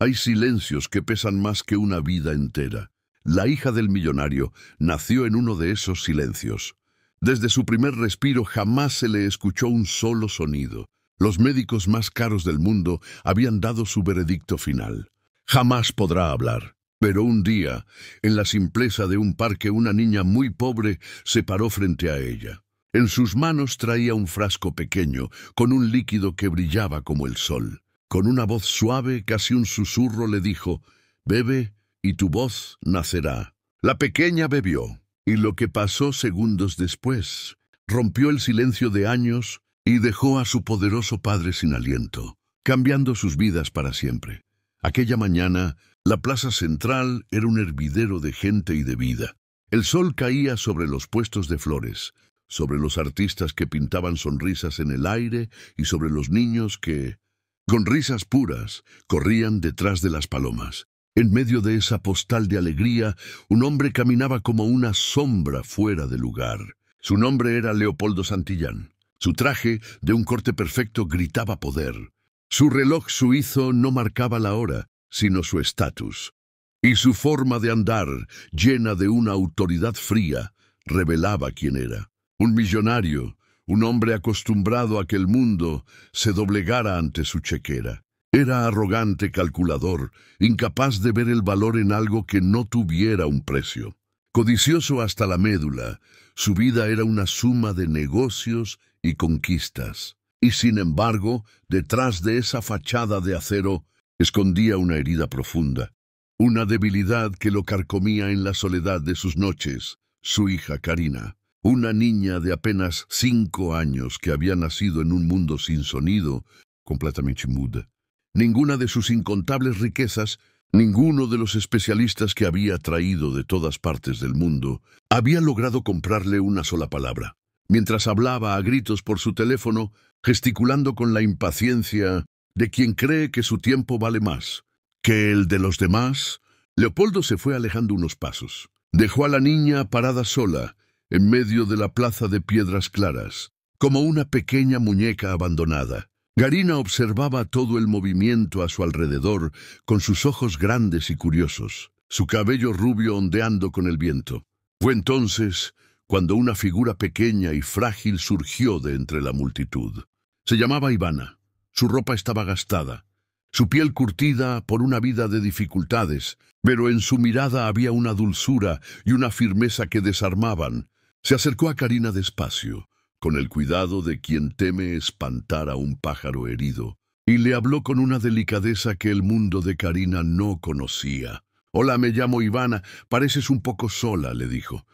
Hay silencios que pesan más que una vida entera. La hija del millonario nació en uno de esos silencios. Desde su primer respiro jamás se le escuchó un solo sonido. Los médicos más caros del mundo habían dado su veredicto final. Jamás podrá hablar. Pero un día, en la simpleza de un parque, una niña muy pobre se paró frente a ella. En sus manos traía un frasco pequeño, con un líquido que brillaba como el sol. Con una voz suave, casi un susurro, le dijo: «Bebe, y tu voz nacerá». La pequeña bebió, y lo que pasó segundos después rompió el silencio de años y dejó a su poderoso padre sin aliento, cambiando sus vidas para siempre. Aquella mañana, la plaza central era un hervidero de gente y de vida. El sol caía sobre los puestos de flores, sobre los artistas que pintaban sonrisas en el aire y sobre los niños que, con risas puras, corrían detrás de las palomas. En medio de esa postal de alegría, un hombre caminaba como una sombra fuera de lugar. Su nombre era Leopoldo Santillán. Su traje, de un corte perfecto, gritaba poder. Su reloj suizo no marcaba la hora, sino su estatus. Y su forma de andar, llena de una autoridad fría, revelaba quién era. Un millonario, un hombre acostumbrado a que el mundo se doblegara ante su chequera. Era arrogante, calculador, incapaz de ver el valor en algo que no tuviera un precio. Codicioso hasta la médula, su vida era una suma de negocios y conquistas. Y sin embargo, detrás de esa fachada de acero, escondía una herida profunda, una debilidad que lo carcomía en la soledad de sus noches. Su hija Karina, una niña de apenas 5 años que había nacido en un mundo sin sonido, completamente muda. Ninguna de sus incontables riquezas, ninguno de los especialistas que había traído de todas partes del mundo, había logrado comprarle una sola palabra. Mientras hablaba a gritos por su teléfono, gesticulando con la impaciencia de quien cree que su tiempo vale más que el de los demás, Leopoldo se fue alejando unos pasos. Dejó a la niña parada sola, en medio de la plaza de piedras claras, como una pequeña muñeca abandonada. Karina observaba todo el movimiento a su alrededor con sus ojos grandes y curiosos, su cabello rubio ondeando con el viento. Fue entonces cuando una figura pequeña y frágil surgió de entre la multitud. Se llamaba Ivana. Su ropa estaba gastada, su piel curtida por una vida de dificultades, pero en su mirada había una dulzura y una firmeza que desarmaban. Se acercó a Karina despacio, con el cuidado de quien teme espantar a un pájaro herido, y le habló con una delicadeza que el mundo de Karina no conocía. «Hola, me llamo Ivana. Pareces un poco sola», le dijo.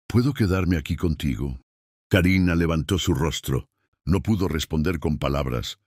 «¿Puedo quedarme aquí contigo?» Karina levantó su rostro. No pudo responder con palabras,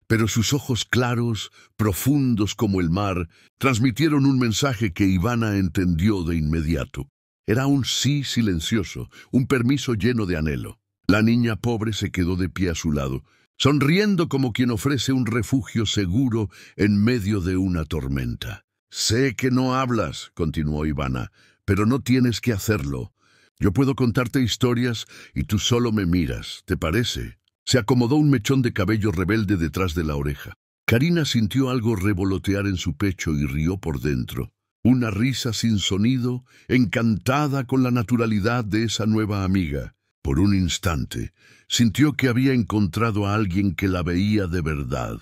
pero sus ojos claros, profundos como el mar, transmitieron un mensaje que Ivana entendió de inmediato. Era un sí silencioso, un permiso lleno de anhelo. La niña pobre se quedó de pie a su lado, sonriendo como quien ofrece un refugio seguro en medio de una tormenta. «Sé que no hablas», continuó Ivana, «pero no tienes que hacerlo. Yo puedo contarte historias y tú solo me miras, ¿te parece?» Se acomodó un mechón de cabello rebelde detrás de la oreja. Karina sintió algo revolotear en su pecho y rió por dentro. Una risa sin sonido, encantada con la naturalidad de esa nueva amiga. Por un instante, sintió que había encontrado a alguien que la veía de verdad,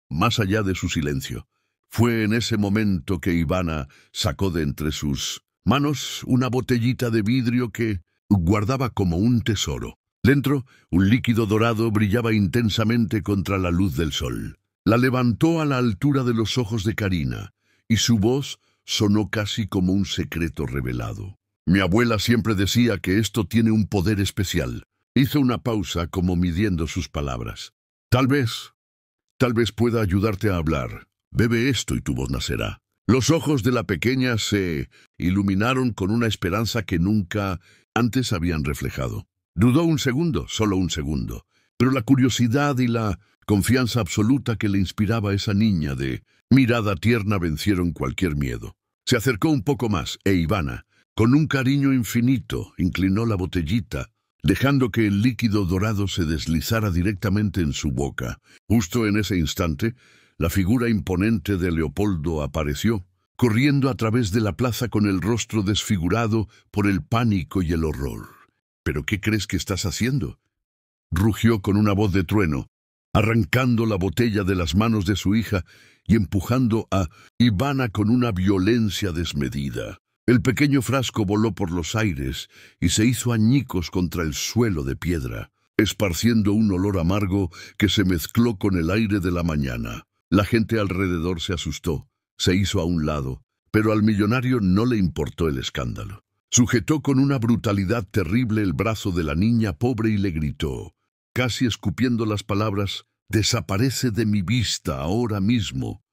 más allá de su silencio. Fue en ese momento que Ivana sacó de entre sus manos una botellita de vidrio que guardaba como un tesoro. Dentro, un líquido dorado brillaba intensamente contra la luz del sol. La levantó a la altura de los ojos de Karina, y su voz sonó casi como un secreto revelado. «Mi abuela siempre decía que esto tiene un poder especial». Hizo una pausa como midiendo sus palabras. Tal vez pueda ayudarte a hablar. Bebe esto y tu voz nacerá». Los ojos de la pequeña se iluminaron con una esperanza que nunca antes habían reflejado. Dudó un segundo, solo un segundo, pero la curiosidad y la confianza absoluta que le inspiraba esa niña de mirada tierna vencieron cualquier miedo. Se acercó un poco más, e Ivana, con un cariño infinito, inclinó la botellita, dejando que el líquido dorado se deslizara directamente en su boca. Justo en ese instante, La figura imponente de Leopoldo apareció, corriendo a través de la plaza con el rostro desfigurado por el pánico y el horror. —¿Pero qué crees que estás haciendo? —rugió con una voz de trueno, arrancando la botella de las manos de su hija y empujando a Ivana con una violencia desmedida. El pequeño frasco voló por los aires y se hizo añicos contra el suelo de piedra, esparciendo un olor amargo que se mezcló con el aire de la mañana. La gente alrededor se asustó, se hizo a un lado, pero al millonario no le importó el escándalo. Sujetó con una brutalidad terrible el brazo de la niña pobre y le gritó, casi escupiendo las palabras: «Desaparece de mi vista ahora mismo,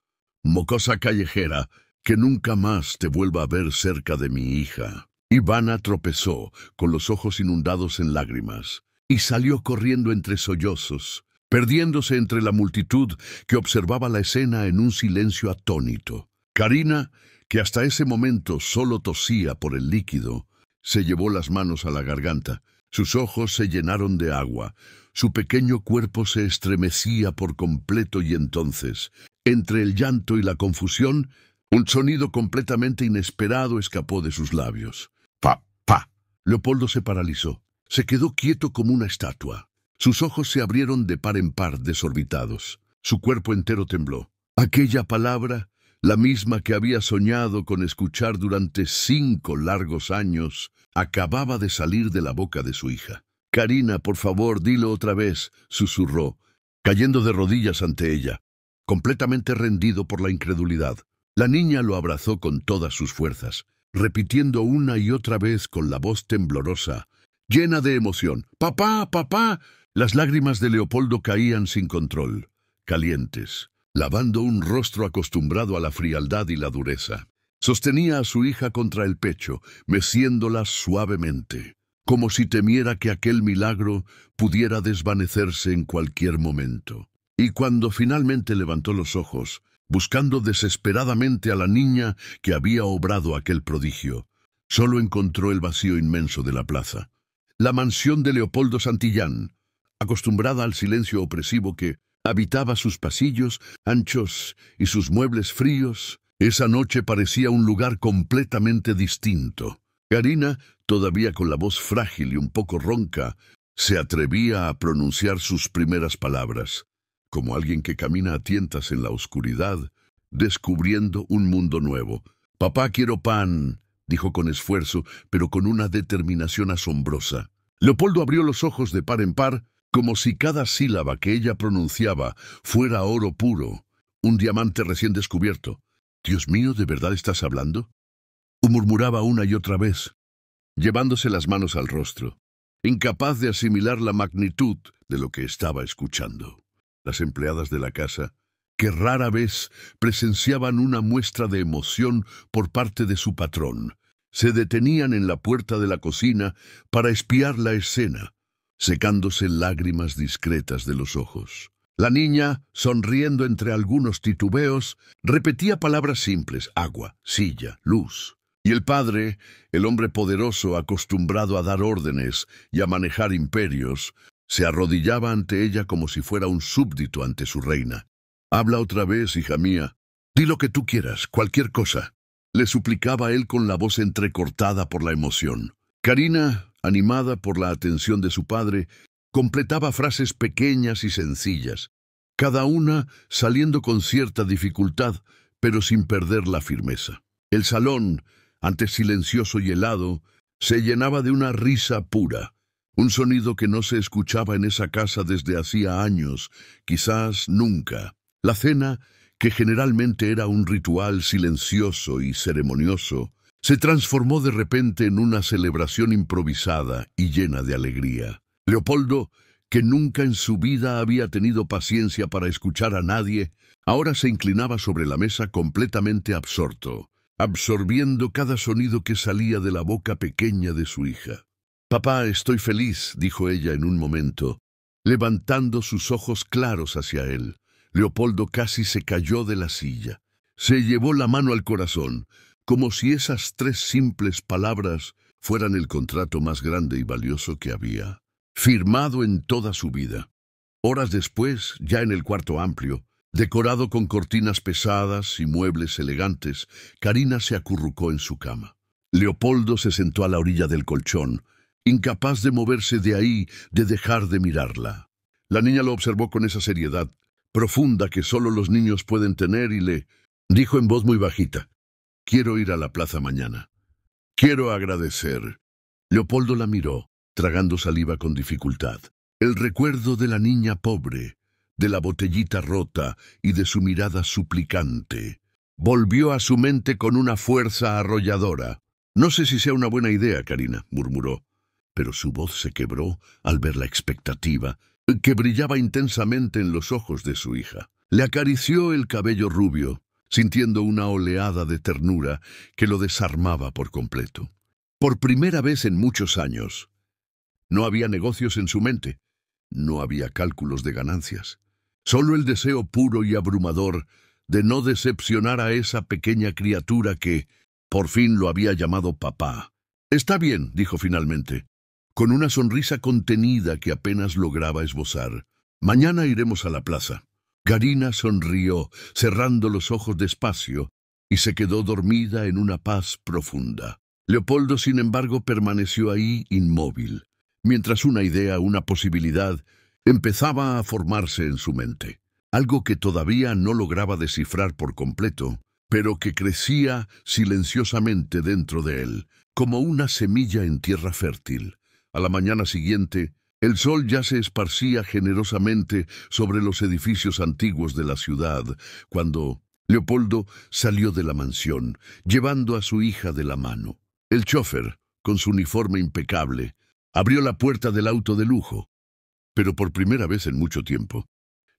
mocosa callejera, que nunca más te vuelva a ver cerca de mi hija». Ivana tropezó, con los ojos inundados en lágrimas, y salió corriendo entre sollozos, perdiéndose entre la multitud que observaba la escena en un silencio atónito. Karina, que hasta ese momento solo tosía por el líquido, se llevó las manos a la garganta. Sus ojos se llenaron de agua, su pequeño cuerpo se estremecía por completo y entonces, entre el llanto y la confusión, un sonido completamente inesperado escapó de sus labios. ¡Pa! ¡Pa! Leopoldo se paralizó. Se quedó quieto como una estatua. Sus ojos se abrieron de par en par, desorbitados. Su cuerpo entero tembló. Aquella palabra, la misma que había soñado con escuchar durante 5 largos años, acababa de salir de la boca de su hija. «Karina, por favor, dilo otra vez», susurró, cayendo de rodillas ante ella, completamente rendido por la incredulidad. La niña lo abrazó con todas sus fuerzas, repitiendo una y otra vez con la voz temblorosa, llena de emoción: «¡Papá, papá!». Las lágrimas de Leopoldo caían sin control, calientes, lavando un rostro acostumbrado a la frialdad y la dureza. Sostenía a su hija contra el pecho, meciéndola suavemente, como si temiera que aquel milagro pudiera desvanecerse en cualquier momento. Y cuando finalmente levantó los ojos, buscando desesperadamente a la niña que había obrado aquel prodigio, solo encontró el vacío inmenso de la plaza. La mansión de Leopoldo Santillán, acostumbrada al silencio opresivo que habitaba sus pasillos anchos y sus muebles fríos, esa noche parecía un lugar completamente distinto. Karina, todavía con la voz frágil y un poco ronca, se atrevía a pronunciar sus primeras palabras, como alguien que camina a tientas en la oscuridad, descubriendo un mundo nuevo. «Papá, quiero pan», dijo con esfuerzo, pero con una determinación asombrosa. Leopoldo abrió los ojos de par en par, como si cada sílaba que ella pronunciaba fuera oro puro, un diamante recién descubierto. «Dios mío, ¿de verdad estás hablando?», murmuraba una y otra vez, llevándose las manos al rostro, incapaz de asimilar la magnitud de lo que estaba escuchando. Las empleadas de la casa, que rara vez presenciaban una muestra de emoción por parte de su patrón, se detenían en la puerta de la cocina para espiar la escena, secándose lágrimas discretas de los ojos. La niña, sonriendo entre algunos titubeos, repetía palabras simples: agua, silla, luz. Y el padre, el hombre poderoso acostumbrado a dar órdenes y a manejar imperios, se arrodillaba ante ella como si fuera un súbdito ante su reina. «Habla otra vez, hija mía. Di lo que tú quieras, cualquier cosa», le suplicaba él con la voz entrecortada por la emoción. Karina, animada por la atención de su padre, completaba frases pequeñas y sencillas, cada una saliendo con cierta dificultad, pero sin perder la firmeza. El salón, antes silencioso y helado, se llenaba de una risa pura, un sonido que no se escuchaba en esa casa desde hacía años, quizás nunca. La cena, que generalmente era un ritual silencioso y ceremonioso, se transformó de repente en una celebración improvisada y llena de alegría. Leopoldo, que nunca en su vida había tenido paciencia para escuchar a nadie, ahora se inclinaba sobre la mesa completamente absorto, absorbiendo cada sonido que salía de la boca pequeña de su hija. «Papá, estoy feliz», dijo ella en un momento, levantando sus ojos claros hacia él. Leopoldo casi se cayó de la silla. Se llevó la mano al corazón, como si esas 3 simples palabras fueran el contrato más grande y valioso que había firmado en toda su vida. Horas después, ya en el cuarto amplio, Decorado con cortinas pesadas y muebles elegantes, Karina se acurrucó en su cama. Leopoldo se sentó a la orilla del colchón, incapaz de moverse de ahí, de dejar de mirarla. La niña lo observó con esa seriedad profunda que solo los niños pueden tener y le dijo en voz muy bajita: «Quiero ir a la plaza mañana. Quiero agradecer». Leopoldo la miró, tragando saliva con dificultad. El recuerdo de la niña pobre, de la botellita rota y de su mirada suplicante, volvió a su mente con una fuerza arrolladora. «No sé si sea una buena idea, Karina», murmuró, pero su voz se quebró al ver la expectativa que brillaba intensamente en los ojos de su hija. Le acarició el cabello rubio, sintiendo una oleada de ternura que lo desarmaba por completo. Por primera vez en muchos años, no había negocios en su mente, no había cálculos de ganancias, solo el deseo puro y abrumador de no decepcionar a esa pequeña criatura que, por fin, lo había llamado papá. «Está bien», dijo finalmente, con una sonrisa contenida que apenas lograba esbozar. «Mañana iremos a la plaza». Karina sonrió, cerrando los ojos despacio, y se quedó dormida en una paz profunda. Leopoldo, sin embargo, permaneció ahí inmóvil, mientras una idea, una posibilidad, empezaba a formarse en su mente. Algo que todavía no lograba descifrar por completo, pero que crecía silenciosamente dentro de él, como una semilla en tierra fértil. A la mañana siguiente, el sol ya se esparcía generosamente sobre los edificios antiguos de la ciudad, cuando Leopoldo salió de la mansión, llevando a su hija de la mano. El chófer, con su uniforme impecable, abrió la puerta del auto de lujo, pero por primera vez en mucho tiempo.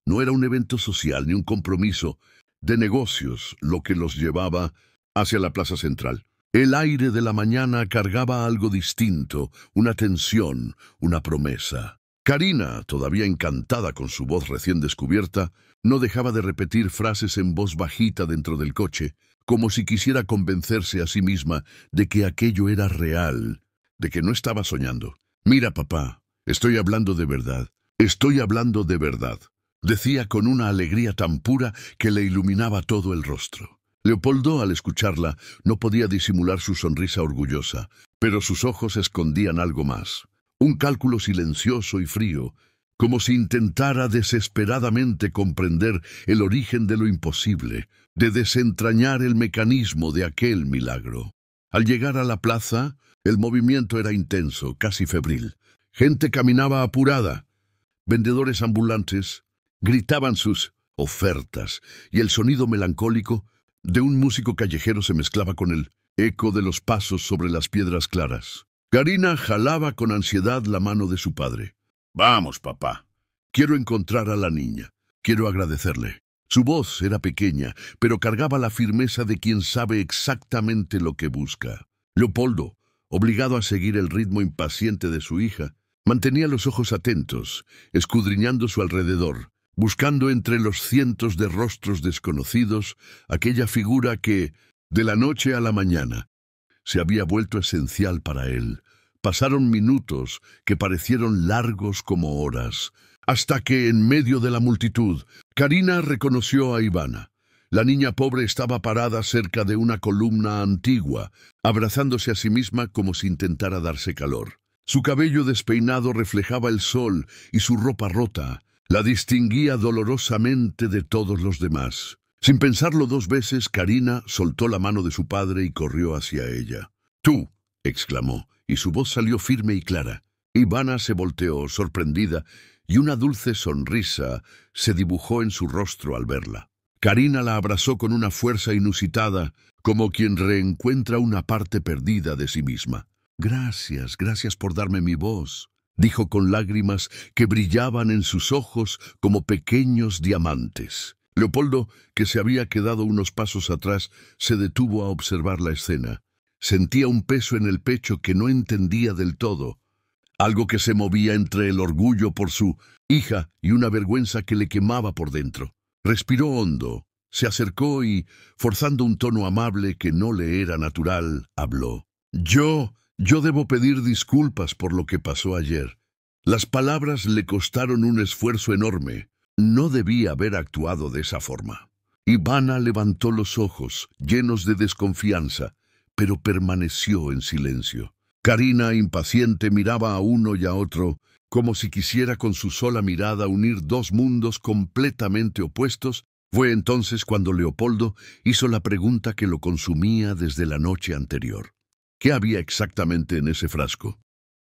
No era un evento social ni un compromiso de negocios lo que los llevaba hacia la plaza central. El aire de la mañana cargaba algo distinto, una tensión, una promesa. Karina, todavía encantada con su voz recién descubierta, no dejaba de repetir frases en voz bajita dentro del coche, como si quisiera convencerse a sí misma de que aquello era real, de que no estaba soñando. «Mira, papá, estoy hablando de verdad. Estoy hablando de verdad», decía con una alegría tan pura que le iluminaba todo el rostro. Leopoldo, al escucharla, no podía disimular su sonrisa orgullosa, pero sus ojos escondían algo más. Un cálculo silencioso y frío, como si intentara desesperadamente comprender el origen de lo imposible, de desentrañar el mecanismo de aquel milagro. Al llegar a la plaza, el movimiento era intenso, casi febril. Gente caminaba apurada. Vendedores ambulantes gritaban sus ofertas, y el sonido melancólico de un músico callejero se mezclaba con el eco de los pasos sobre las piedras claras. Karina jalaba con ansiedad la mano de su padre. «Vamos, papá. Quiero encontrar a la niña. Quiero agradecerle». Su voz era pequeña, pero cargaba la firmeza de quien sabe exactamente lo que busca. Leopoldo, obligado a seguir el ritmo impaciente de su hija, mantenía los ojos atentos, escudriñando su alrededor, buscando entre los cientos de rostros desconocidos aquella figura que, de la noche a la mañana, se había vuelto esencial para él. Pasaron minutos que parecieron largos como horas, hasta que, en medio de la multitud, Karina reconoció a Ivana. La niña pobre estaba parada cerca de una columna antigua, abrazándose a sí misma como si intentara darse calor. Su cabello despeinado reflejaba el sol y su ropa rota la distinguía dolorosamente de todos los demás. Sin pensarlo dos veces, Karina soltó la mano de su padre y corrió hacia ella. «¡Tú!», exclamó, y su voz salió firme y clara. Ivana se volteó, sorprendida, y una dulce sonrisa se dibujó en su rostro al verla. Karina la abrazó con una fuerza inusitada, como quien reencuentra una parte perdida de sí misma. «Gracias, gracias por darme mi voz», dijo con lágrimas que brillaban en sus ojos como pequeños diamantes. Leopoldo, que se había quedado unos pasos atrás, se detuvo a observar la escena. Sentía un peso en el pecho que no entendía del todo, algo que se movía entre el orgullo por su hija y una vergüenza que le quemaba por dentro. Respiró hondo, se acercó y, forzando un tono amable que no le era natural, habló. Yo debo pedir disculpas por lo que pasó ayer. Las palabras le costaron un esfuerzo enorme. No debía haber actuado de esa forma. Ivana levantó los ojos, llenos de desconfianza, pero permaneció en silencio. Karina, impaciente, miraba a uno y a otro, como si quisiera con su sola mirada unir dos mundos completamente opuestos. Fue entonces cuando Leopoldo hizo la pregunta que lo consumía desde la noche anterior. ¿Qué había exactamente en ese frasco?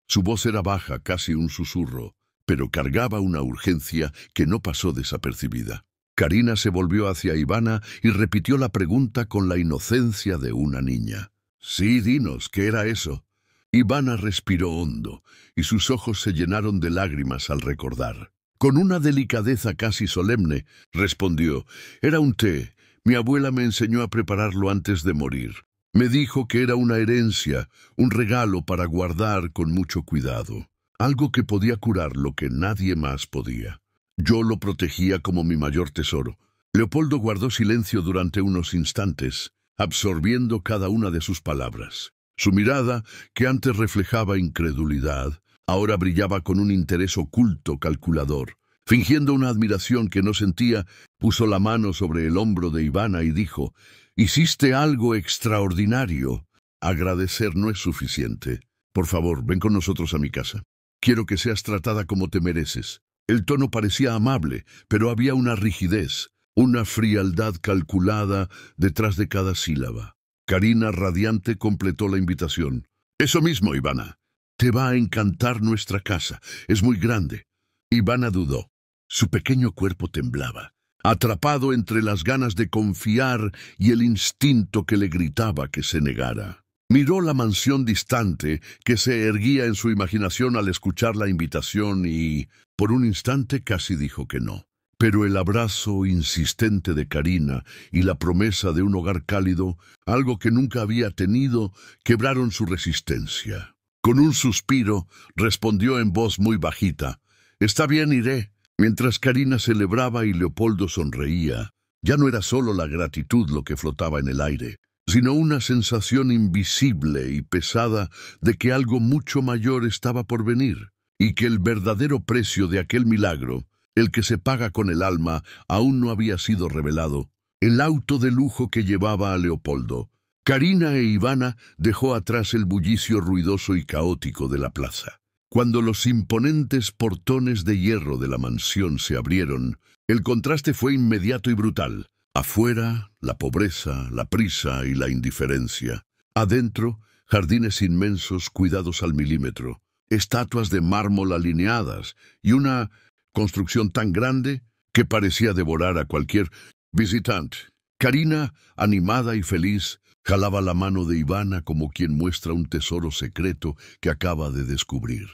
Su voz era baja, casi un susurro, pero cargaba una urgencia que no pasó desapercibida. Karina se volvió hacia Ivana y repitió la pregunta con la inocencia de una niña. «Sí, dinos, ¿qué era eso?» Ivana respiró hondo, y sus ojos se llenaron de lágrimas al recordar. Con una delicadeza casi solemne, respondió: «Era un té. Mi abuela me enseñó a prepararlo antes de morir. Me dijo que era una herencia, un regalo para guardar con mucho cuidado. Algo que podía curar lo que nadie más podía. Yo lo protegía como mi mayor tesoro». Leopoldo guardó silencio durante unos instantes, absorbiendo cada una de sus palabras. Su mirada, que antes reflejaba incredulidad, ahora brillaba con un interés oculto calculador. Fingiendo una admiración que no sentía, puso la mano sobre el hombro de Ivana y dijo: «Hiciste algo extraordinario. Agradecer no es suficiente. Por favor, ven con nosotros a mi casa. Quiero que seas tratada como te mereces». El tono parecía amable, pero había una rigidez, una frialdad calculada detrás de cada sílaba. Karina, radiante, completó la invitación. «Eso mismo, Ivana. Te va a encantar nuestra casa. Es muy grande». Ivana dudó. Su pequeño cuerpo temblaba, atrapado entre las ganas de confiar y el instinto que le gritaba que se negara. Miró la mansión distante que se erguía en su imaginación al escuchar la invitación y, por un instante, casi dijo que no. Pero el abrazo insistente de Karina y la promesa de un hogar cálido, algo que nunca había tenido, quebraron su resistencia. Con un suspiro, respondió en voz muy bajita: «Está bien, iré». Mientras Karina celebraba y Leopoldo sonreía, ya no era solo la gratitud lo que flotaba en el aire, sino una sensación invisible y pesada de que algo mucho mayor estaba por venir, y que el verdadero precio de aquel milagro, el que se paga con el alma, aún no había sido revelado. El auto de lujo que llevaba a Leopoldo. Karina e Ivana dejó atrás el bullicio ruidoso y caótico de la plaza. Cuando los imponentes portones de hierro de la mansión se abrieron, el contraste fue inmediato y brutal. Afuera, la pobreza, la prisa y la indiferencia. Adentro, jardines inmensos cuidados al milímetro, estatuas de mármol alineadas y una construcción tan grande que parecía devorar a cualquier visitante. Karina, animada y feliz, jalaba la mano de Ivana como quien muestra un tesoro secreto que acaba de descubrir.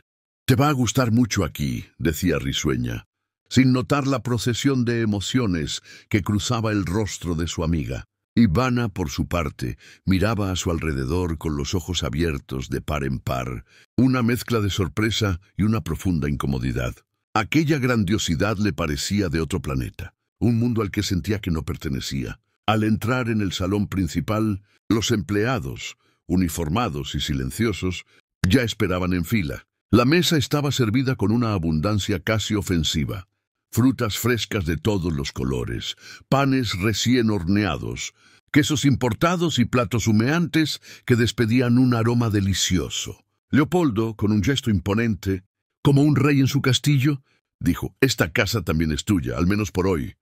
«Te va a gustar mucho aquí», decía risueña, sin notar la procesión de emociones que cruzaba el rostro de su amiga. Ivana, por su parte, miraba a su alrededor con los ojos abiertos de par en par, una mezcla de sorpresa y una profunda incomodidad. Aquella grandiosidad le parecía de otro planeta, un mundo al que sentía que no pertenecía. Al entrar en el salón principal, los empleados, uniformados y silenciosos, ya esperaban en fila. La mesa estaba servida con una abundancia casi ofensiva. Frutas frescas de todos los colores, panes recién horneados, quesos importados y platos humeantes que despedían un aroma delicioso. Leopoldo, con un gesto imponente, como un rey en su castillo, dijo: «Esta casa también es tuya, al menos por hoy.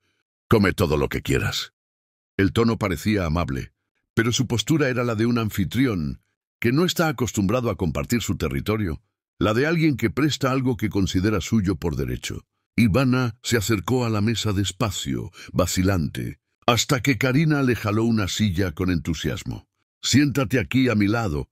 Come todo lo que quieras». El tono parecía amable, pero su postura era la de un anfitrión que no está acostumbrado a compartir su territorio, la de alguien que presta algo que considera suyo por derecho. Ivana se acercó a la mesa despacio, vacilante, hasta que Karina le jaló una silla con entusiasmo. «Siéntate aquí a mi lado»,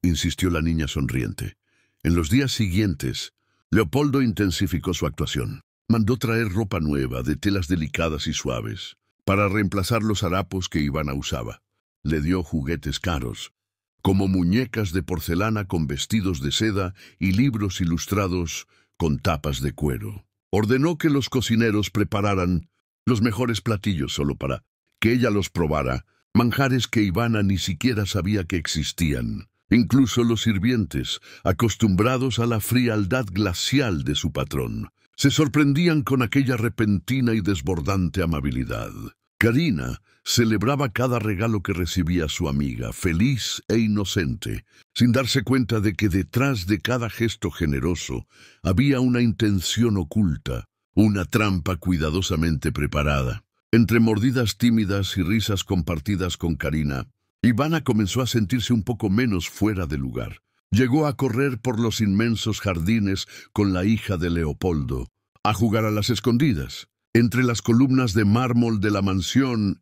insistió la niña sonriente. En los días siguientes, Leopoldo intensificó su actuación. Mandó traer ropa nueva, de telas delicadas y suaves, para reemplazar los harapos que Ivana usaba. Le dio juguetes caros, como muñecas de porcelana con vestidos de seda y libros ilustrados con tapas de cuero. Ordenó que los cocineros prepararan los mejores platillos solo para que ella los probara, manjares que Ivana ni siquiera sabía que existían. Incluso los sirvientes, acostumbrados a la frialdad glacial de su patrón, se sorprendían con aquella repentina y desbordante amabilidad. Karina celebraba cada regalo que recibía su amiga, feliz e inocente, sin darse cuenta de que detrás de cada gesto generoso había una intención oculta, una trampa cuidadosamente preparada. Entre mordidas tímidas y risas compartidas con Karina, Ivana comenzó a sentirse un poco menos fuera de lugar. Llegó a correr por los inmensos jardines con la hija de Leopoldo, a jugar a las escondidas, entre las columnas de mármol de la mansión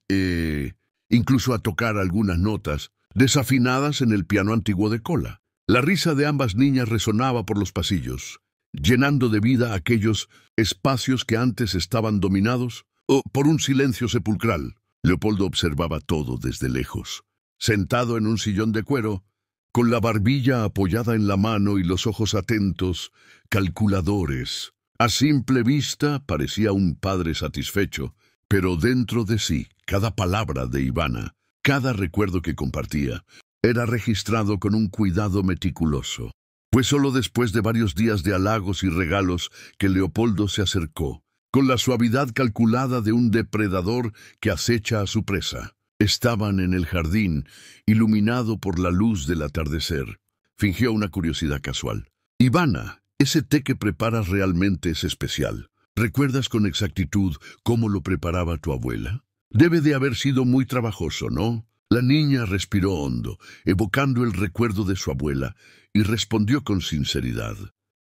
incluso a tocar algunas notas desafinadas en el piano antiguo de cola. La risa de ambas niñas resonaba por los pasillos, llenando de vida aquellos espacios que antes estaban dominados por un silencio sepulcral. Leopoldo observaba todo desde lejos, sentado en un sillón de cuero, con la barbilla apoyada en la mano y los ojos atentos, calculadores. A simple vista parecía un padre satisfecho, pero dentro de sí, cada palabra de Ivana, cada recuerdo que compartía, era registrado con un cuidado meticuloso. Fue solo después de varios días de halagos y regalos que Leopoldo se acercó, con la suavidad calculada de un depredador que acecha a su presa. Estaban en el jardín, iluminado por la luz del atardecer. Fingió una curiosidad casual. Ivana, ese té que preparas realmente es especial. ¿Recuerdas con exactitud cómo lo preparaba tu abuela? Debe de haber sido muy trabajoso, ¿no? La niña respiró hondo, evocando el recuerdo de su abuela, y respondió con sinceridad.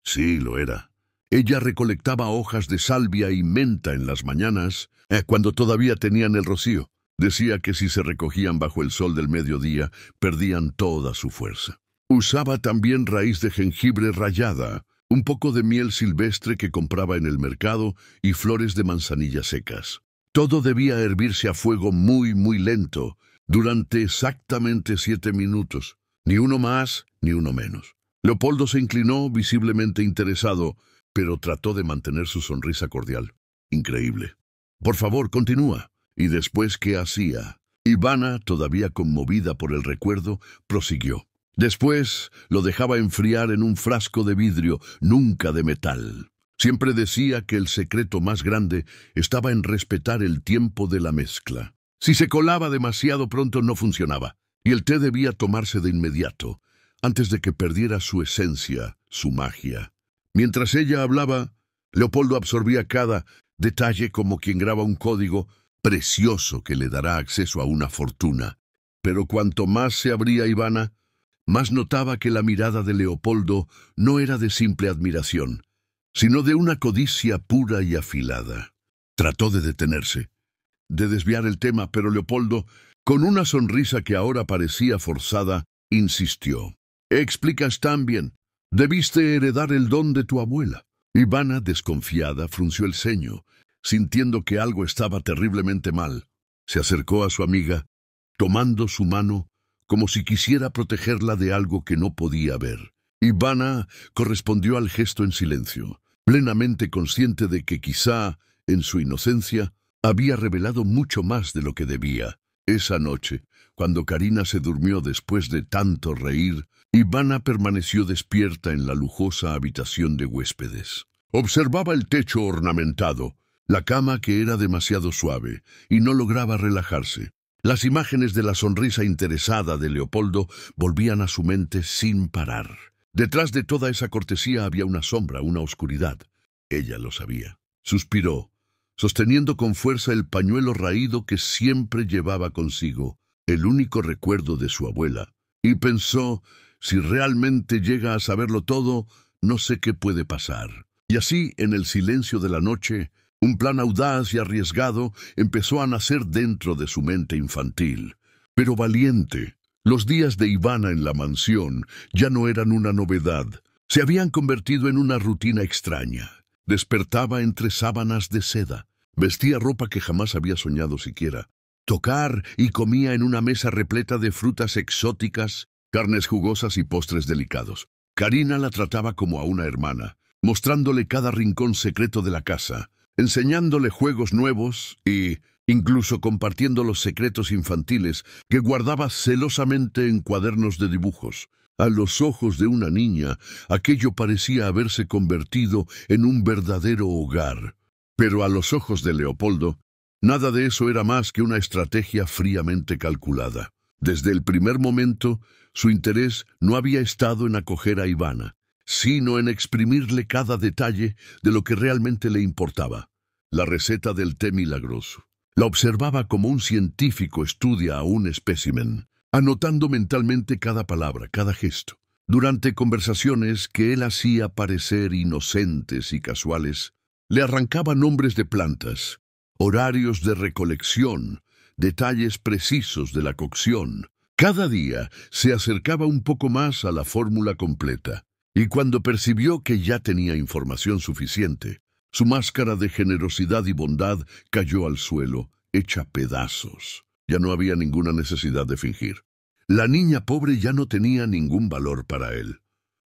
Sí, lo era. Ella recolectaba hojas de salvia y menta en las mañanas, cuando todavía tenían el rocío. Decía que si se recogían bajo el sol del mediodía, perdían toda su fuerza. Usaba también raíz de jengibre rallada, un poco de miel silvestre que compraba en el mercado y flores de manzanilla secas. Todo debía hervirse a fuego muy, muy lento, durante exactamente 7 minutos. Ni uno más, ni uno menos. Leopoldo se inclinó, visiblemente interesado, pero trató de mantener su sonrisa cordial. Increíble. Por favor, continúa. ¿Y después qué hacía? Ivana, todavía conmovida por el recuerdo, prosiguió. Después lo dejaba enfriar en un frasco de vidrio, nunca de metal. Siempre decía que el secreto más grande estaba en respetar el tiempo de la mezcla. Si se colaba demasiado pronto no funcionaba, y el té debía tomarse de inmediato, antes de que perdiera su esencia, su magia. Mientras ella hablaba, Leopoldo absorbía cada detalle como quien graba un código precioso que le dará acceso a una fortuna. Pero cuanto más se abría Ivana, más notaba que la mirada de Leopoldo no era de simple admiración, sino de una codicia pura y afilada. Trató de detenerse, de desviar el tema, pero Leopoldo, con una sonrisa que ahora parecía forzada, insistió. «Explicas tan bien. Debiste heredar el don de tu abuela». Ivana, desconfiada, frunció el ceño, sintiendo que algo estaba terriblemente mal. Se acercó a su amiga, tomando su mano, como si quisiera protegerla de algo que no podía ver. Ivana correspondió al gesto en silencio, plenamente consciente de que quizá, en su inocencia, había revelado mucho más de lo que debía. Esa noche, cuando Karina se durmió después de tanto reír, Ivana permaneció despierta en la lujosa habitación de huéspedes. Observaba el techo ornamentado, la cama que era demasiado suave, y no lograba relajarse. Las imágenes de la sonrisa interesada de Leopoldo volvían a su mente sin parar. Detrás de toda esa cortesía había una sombra, una oscuridad. Ella lo sabía. Suspiró, sosteniendo con fuerza el pañuelo raído que siempre llevaba consigo, el único recuerdo de su abuela, y pensó, si realmente llega a saberlo todo, no sé qué puede pasar. Y así, en el silencio de la noche, un plan audaz y arriesgado empezó a nacer dentro de su mente infantil, pero valiente. Los días de Ivana en la mansión ya no eran una novedad. Se habían convertido en una rutina extraña. Despertaba entre sábanas de seda. Vestía ropa que jamás había soñado siquiera. Tocar y comía en una mesa repleta de frutas exóticas, carnes jugosas y postres delicados. Karina la trataba como a una hermana, mostrándole cada rincón secreto de la casa, enseñándole juegos nuevos y incluso compartiendo los secretos infantiles que guardaba celosamente en cuadernos de dibujos. A los ojos de una niña, aquello parecía haberse convertido en un verdadero hogar. Pero a los ojos de Leopoldo, nada de eso era más que una estrategia fríamente calculada. Desde el primer momento, su interés no había estado en acoger a Ivana, sino en exprimirle cada detalle de lo que realmente le importaba: la receta del té milagroso. La observaba como un científico estudia a un espécimen, anotando mentalmente cada palabra, cada gesto. Durante conversaciones que él hacía parecer inocentes y casuales, le arrancaba nombres de plantas, horarios de recolección, detalles precisos de la cocción. Cada día se acercaba un poco más a la fórmula completa, y cuando percibió que ya tenía información suficiente, su máscara de generosidad y bondad cayó al suelo, hecha pedazos. Ya no había ninguna necesidad de fingir. La niña pobre ya no tenía ningún valor para él.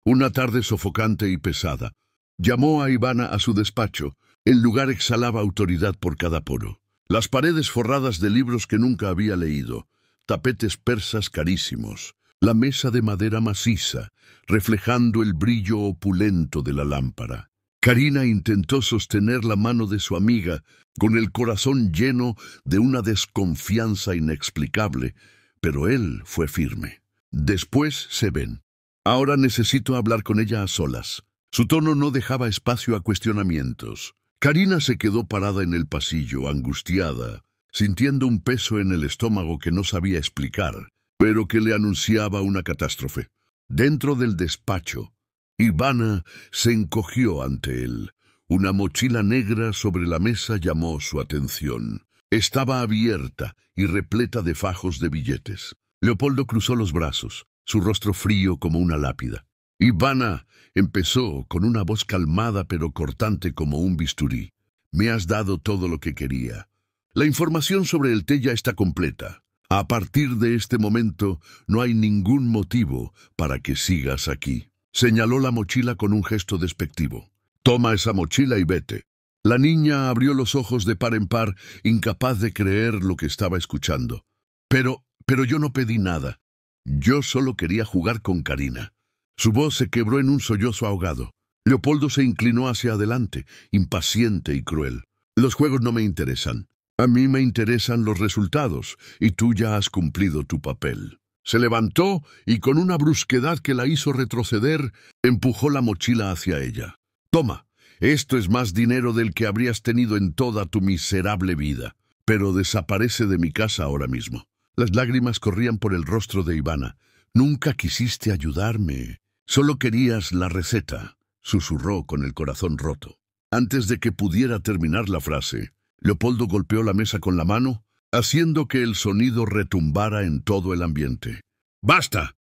Una tarde sofocante y pesada, llamó a Ivana a su despacho. El lugar exhalaba autoridad por cada poro. Las paredes forradas de libros que nunca había leído, tapetes persas carísimos, la mesa de madera maciza, reflejando el brillo opulento de la lámpara. Karina intentó sostener la mano de su amiga con el corazón lleno de una desconfianza inexplicable, pero él fue firme. Después se ven. Ahora necesito hablar con ella a solas. Su tono no dejaba espacio a cuestionamientos. Karina se quedó parada en el pasillo, angustiada, sintiendo un peso en el estómago que no sabía explicar, pero que le anunciaba una catástrofe. Dentro del despacho, Ivana se encogió ante él. Una mochila negra sobre la mesa llamó su atención. Estaba abierta y repleta de fajos de billetes. Leopoldo cruzó los brazos, su rostro frío como una lápida. Ivana empezó con una voz calmada pero cortante como un bisturí. Me has dado todo lo que quería. La información sobre el té ya está completa. A partir de este momento no hay ningún motivo para que sigas aquí. Señaló la mochila con un gesto despectivo. Toma esa mochila y vete. La niña abrió los ojos de par en par, incapaz de creer lo que estaba escuchando. Pero yo no pedí nada. Yo solo quería jugar con Karina. Su voz se quebró en un sollozo ahogado. Leopoldo se inclinó hacia adelante, impaciente y cruel. Los juegos no me interesan. A mí me interesan los resultados, y tú ya has cumplido tu papel. Se levantó y con una brusquedad que la hizo retroceder, empujó la mochila hacia ella. Toma, esto es más dinero del que habrías tenido en toda tu miserable vida. Pero desaparece de mi casa ahora mismo. Las lágrimas corrían por el rostro de Ivana. Nunca quisiste ayudarme. Solo querías la receta, susurró con el corazón roto. Antes de que pudiera terminar la frase, Leopoldo golpeó la mesa con la mano, haciendo que el sonido retumbara en todo el ambiente. ¡Basta!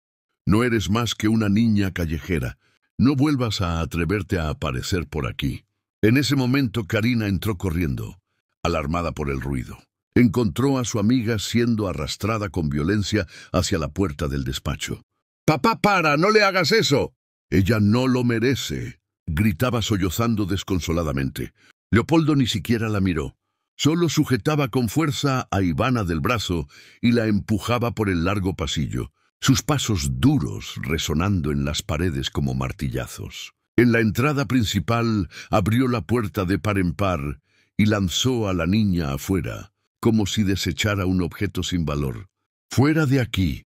No eres más que una niña callejera. No vuelvas a atreverte a aparecer por aquí. En ese momento Karina entró corriendo, alarmada por el ruido. Encontró a su amiga siendo arrastrada con violencia hacia la puerta del despacho. ¡Papá, para! ¡No le hagas eso! Ella no lo merece, gritaba sollozando desconsoladamente. Leopoldo ni siquiera la miró. Solo sujetaba con fuerza a Ivana del brazo y la empujaba por el largo pasillo, sus pasos duros resonando en las paredes como martillazos. En la entrada principal abrió la puerta de par en par y lanzó a la niña afuera, como si desechara un objeto sin valor. «¡Fuera de aquí!»,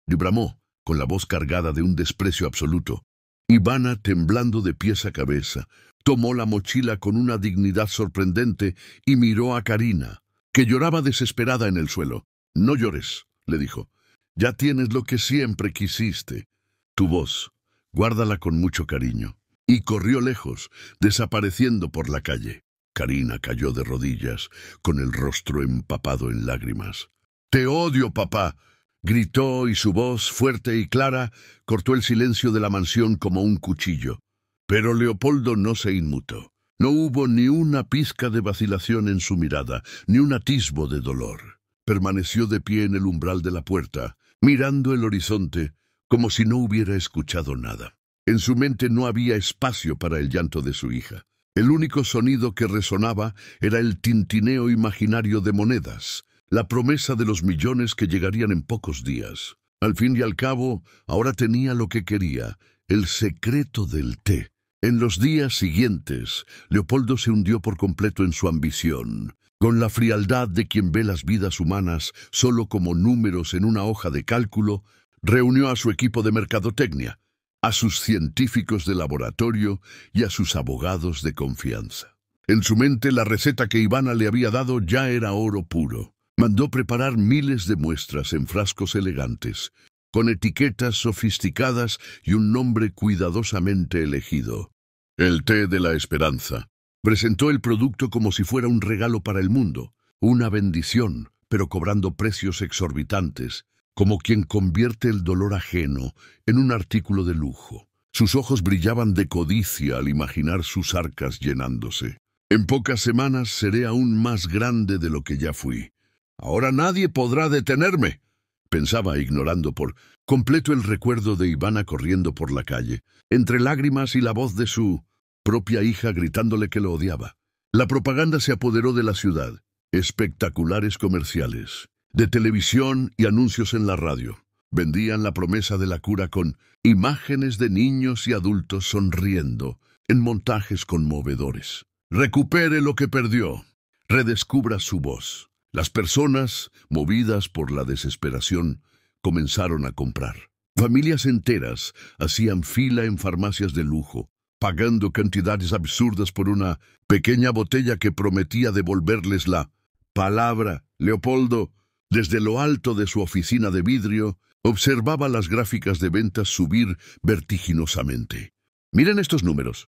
bramó, con la voz cargada de un desprecio absoluto. Ivana, temblando de pies a cabeza, tomó la mochila con una dignidad sorprendente y miró a Karina, que lloraba desesperada en el suelo. «No llores», le dijo. «Ya tienes lo que siempre quisiste. Tu voz, guárdala con mucho cariño». Y corrió lejos, desapareciendo por la calle. Karina cayó de rodillas, con el rostro empapado en lágrimas. «¡Te odio, papá!», gritó, y su voz, fuerte y clara, cortó el silencio de la mansión como un cuchillo. Pero Leopoldo no se inmutó. No hubo ni una pizca de vacilación en su mirada, ni un atisbo de dolor. Permaneció de pie en el umbral de la puerta, mirando el horizonte, como si no hubiera escuchado nada. En su mente no había espacio para el llanto de su hija. El único sonido que resonaba era el tintineo imaginario de monedas, la promesa de los millones que llegarían en pocos días. Al fin y al cabo, ahora tenía lo que quería, el secreto del té. En los días siguientes, Leopoldo se hundió por completo en su ambición. Con la frialdad de quien ve las vidas humanas solo como números en una hoja de cálculo, reunió a su equipo de mercadotecnia, a sus científicos de laboratorio y a sus abogados de confianza. En su mente, la receta que Ivana le había dado ya era oro puro. Mandó preparar miles de muestras en frascos elegantes, con etiquetas sofisticadas y un nombre cuidadosamente elegido. El té de la esperanza. Presentó el producto como si fuera un regalo para el mundo, una bendición, pero cobrando precios exorbitantes, como quien convierte el dolor ajeno en un artículo de lujo. Sus ojos brillaban de codicia al imaginar sus arcas llenándose. En pocas semanas seré aún más grande de lo que ya fui. Ahora nadie podrá detenerme, pensaba, ignorando por completo el recuerdo de Ivana corriendo por la calle, entre lágrimas y la voz de su propia hija gritándole que lo odiaba. La propaganda se apoderó de la ciudad. Espectaculares comerciales, de televisión y anuncios en la radio. Vendían la promesa de la cura con imágenes de niños y adultos sonriendo, en montajes conmovedores. Recupere lo que perdió. Redescubra su voz. Las personas, movidas por la desesperación, comenzaron a comprar. Familias enteras hacían fila en farmacias de lujo, pagando cantidades absurdas por una pequeña botella que prometía devolverles la palabra. Leopoldo, desde lo alto de su oficina de vidrio, observaba las gráficas de ventas subir vertiginosamente. «Miren estos números»,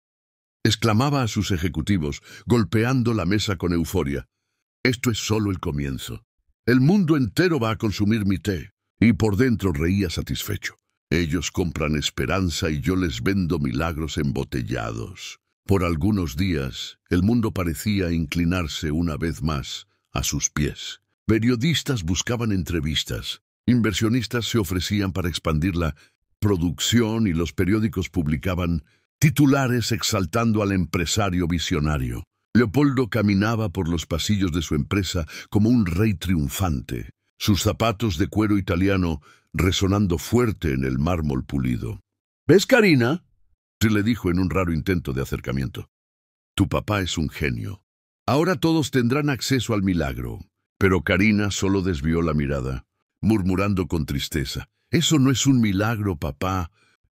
exclamaba a sus ejecutivos, golpeando la mesa con euforia. «Esto es solo el comienzo. El mundo entero va a consumir mi té». Y por dentro reía satisfecho. Ellos compran esperanza y yo les vendo milagros embotellados. Por algunos días, el mundo parecía inclinarse una vez más a sus pies. Periodistas buscaban entrevistas. Inversionistas se ofrecían para expandir la producción y los periódicos publicaban titulares exaltando al empresario visionario. Leopoldo caminaba por los pasillos de su empresa como un rey triunfante, sus zapatos de cuero italiano resonando fuerte en el mármol pulido. «¿Ves, Karina?», se le dijo en un raro intento de acercamiento. «Tu papá es un genio. Ahora todos tendrán acceso al milagro». Pero Karina solo desvió la mirada, murmurando con tristeza. «Eso no es un milagro, papá.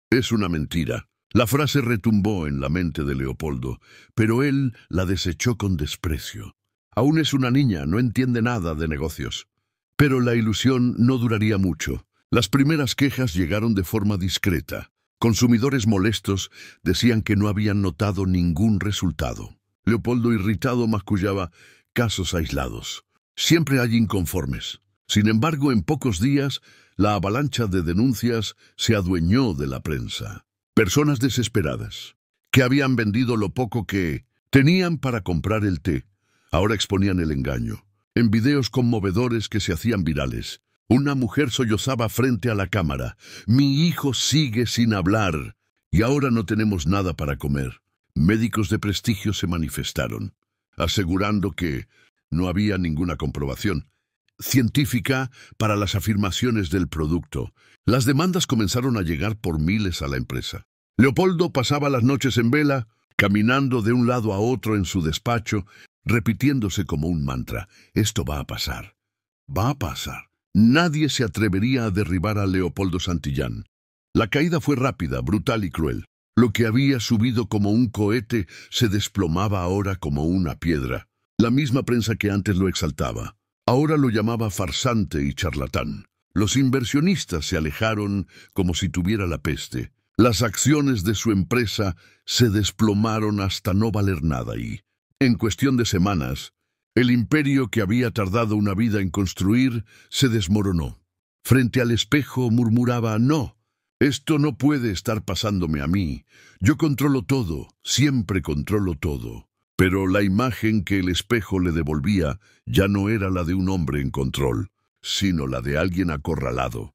Es una mentira». La frase retumbó en la mente de Leopoldo, pero él la desechó con desprecio. Aún es una niña, no entiende nada de negocios. Pero la ilusión no duraría mucho. Las primeras quejas llegaron de forma discreta. Consumidores molestos decían que no habían notado ningún resultado. Leopoldo, irritado, mascullaba: «Casos aislados. Siempre hay inconformes». Sin embargo, en pocos días, la avalancha de denuncias se adueñó de la prensa. Personas desesperadas, que habían vendido lo poco que tenían para comprar el té, ahora exponían el engaño. En videos conmovedores que se hacían virales, una mujer sollozaba frente a la cámara: «Mi hijo sigue sin hablar y ahora no tenemos nada para comer». Médicos de prestigio se manifestaron, asegurando que no había ninguna comprobación científica para las afirmaciones del producto. Las demandas comenzaron a llegar por miles a la empresa. Leopoldo pasaba las noches en vela, caminando de un lado a otro en su despacho, repitiéndose como un mantra: «Esto va a pasar. Va a pasar». Nadie se atrevería a derribar a Leopoldo Santillán. La caída fue rápida, brutal y cruel. Lo que había subido como un cohete se desplomaba ahora como una piedra. La misma prensa que antes lo exaltaba ahora lo llamaba farsante y charlatán. Los inversionistas se alejaron como si tuviera la peste. Las acciones de su empresa se desplomaron hasta no valer nada y, en cuestión de semanas, el imperio que había tardado una vida en construir se desmoronó. Frente al espejo murmuraba: «No, esto no puede estar pasándome a mí. Yo controlo todo, siempre controlo todo». Pero la imagen que el espejo le devolvía ya no era la de un hombre en control, sino la de alguien acorralado,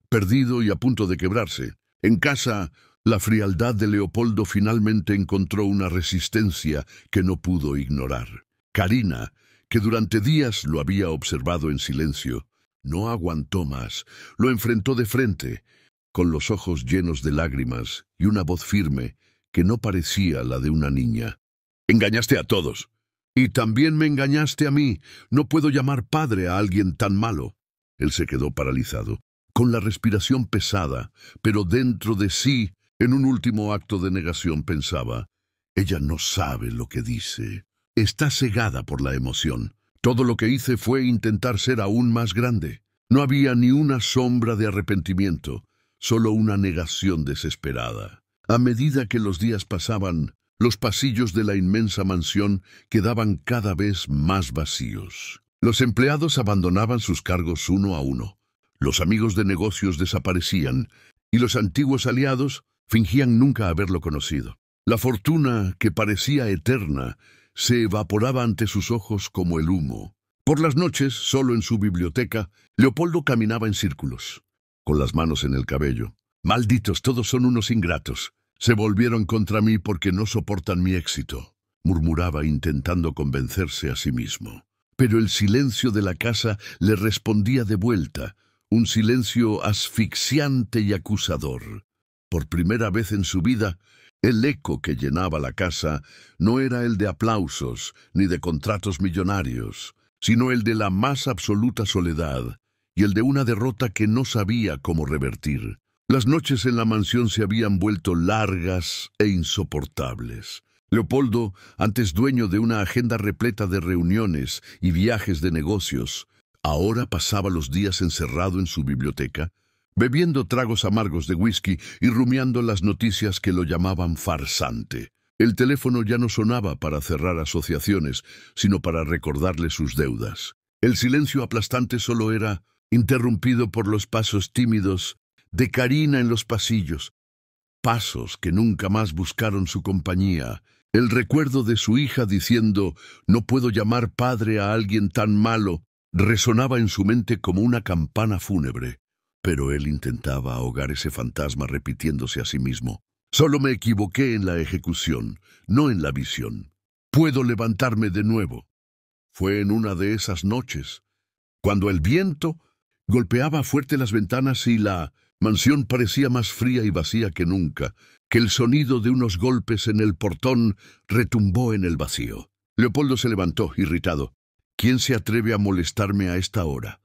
perdido y a punto de quebrarse. En casa, la frialdad de Leopoldo finalmente encontró una resistencia que no pudo ignorar. Karina, que durante días lo había observado en silencio, No aguantó más. Lo enfrentó de frente, con los ojos llenos de lágrimas y una voz firme que no parecía la de una niña. «Engañaste a todos. Y también me engañaste a mí. No puedo llamar padre a alguien tan malo». Él se quedó paralizado, con la respiración pesada, pero dentro de sí, en un último acto de negación, pensaba: «Ella no sabe lo que dice. Está cegada por la emoción. Todo lo que hice fue intentar ser aún más grande». No había ni una sombra de arrepentimiento, solo una negación desesperada. A medida que los días pasaban, los pasillos de la inmensa mansión quedaban cada vez más vacíos. Los empleados abandonaban sus cargos uno a uno. Los amigos de negocios desaparecían, y los antiguos aliados fingían nunca haberlo conocido. La fortuna, que parecía eterna, se evaporaba ante sus ojos como el humo. Por las noches, solo en su biblioteca, Leopoldo caminaba en círculos, con las manos en el cabello. «Malditos, todos son unos ingratos. Se volvieron contra mí porque no soportan mi éxito», murmuraba intentando convencerse a sí mismo. Pero el silencio de la casa le respondía de vuelta, un silencio asfixiante y acusador. Por primera vez en su vida, el eco que llenaba la casa no era el de aplausos ni de contratos millonarios, sino el de la más absoluta soledad y el de una derrota que no sabía cómo revertir. Las noches en la mansión se habían vuelto largas e insoportables. Leopoldo, antes dueño de una agenda repleta de reuniones y viajes de negocios, ahora pasaba los días encerrado en su biblioteca, bebiendo tragos amargos de whisky y rumiando las noticias que lo llamaban farsante. El teléfono ya no sonaba para cerrar asociaciones, sino para recordarle sus deudas. El silencio aplastante solo era interrumpido por los pasos tímidos de Karina en los pasillos, pasos que nunca más buscaron su compañía. El recuerdo de su hija diciendo «No puedo llamar padre a alguien tan malo» resonaba en su mente como una campana fúnebre. Pero él intentaba ahogar ese fantasma repitiéndose a sí mismo: «Solo me equivoqué en la ejecución, no en la visión. Puedo levantarme de nuevo». Fue en una de esas noches, cuando el viento golpeaba fuerte las ventanas y la mansión parecía más fría y vacía que nunca, que el sonido de unos golpes en el portón retumbó en el vacío. Leopoldo se levantó, irritado. «¿Quién se atreve a molestarme a esta hora?»,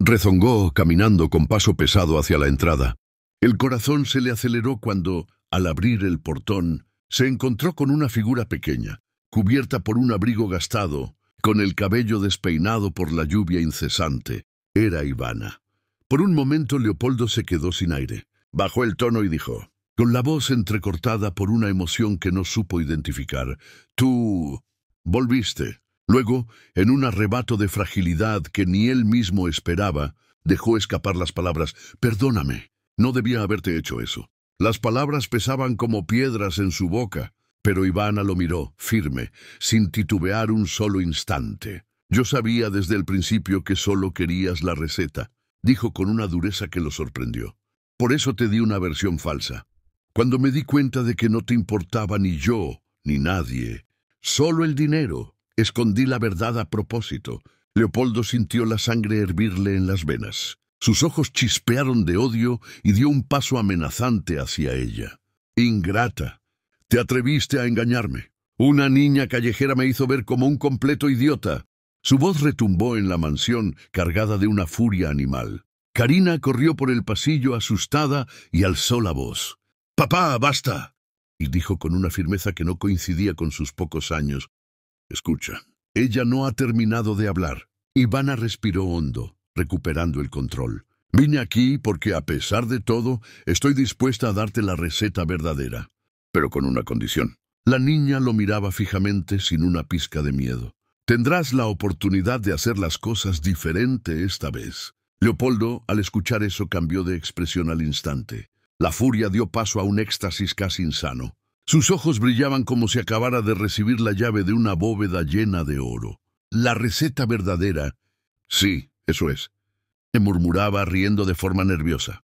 rezongó, caminando con paso pesado hacia la entrada. El corazón se le aceleró cuando, al abrir el portón, se encontró con una figura pequeña, cubierta por un abrigo gastado, con el cabello despeinado por la lluvia incesante. Era Ivana. Por un momento Leopoldo se quedó sin aire. Bajó el tono y dijo, con la voz entrecortada por una emoción que no supo identificar: «Tú volviste». Luego, en un arrebato de fragilidad que ni él mismo esperaba, dejó escapar las palabras: «Perdóname, no debía haberte hecho eso». Las palabras pesaban como piedras en su boca, pero Ivana lo miró, firme, sin titubear un solo instante. «Yo sabía desde el principio que solo querías la receta», dijo con una dureza que lo sorprendió. «Por eso te di una versión falsa. Cuando me di cuenta de que no te importaba ni yo, ni nadie, solo el dinero, escondí la verdad a propósito». Leopoldo sintió la sangre hervirle en las venas. Sus ojos chispearon de odio y dio un paso amenazante hacia ella. «Ingrata, te atreviste a engañarme. Una niña callejera me hizo ver como un completo idiota». Su voz retumbó en la mansión, cargada de una furia animal. Karina corrió por el pasillo asustada y alzó la voz. «¡Papá, basta!», y dijo con una firmeza que no coincidía con sus pocos años: «Escucha, ella no ha terminado de hablar». Ivana respiró hondo, recuperando el control. «Vine aquí porque, a pesar de todo, estoy dispuesta a darte la receta verdadera, pero con una condición». La niña lo miraba fijamente sin una pizca de miedo. «Tendrás la oportunidad de hacer las cosas diferente esta vez». Leopoldo, al escuchar eso, cambió de expresión al instante. La furia dio paso a un éxtasis casi insano. Sus ojos brillaban como si acabara de recibir la llave de una bóveda llena de oro. «La receta verdadera». «Sí, eso es», murmuraba riendo de forma nerviosa.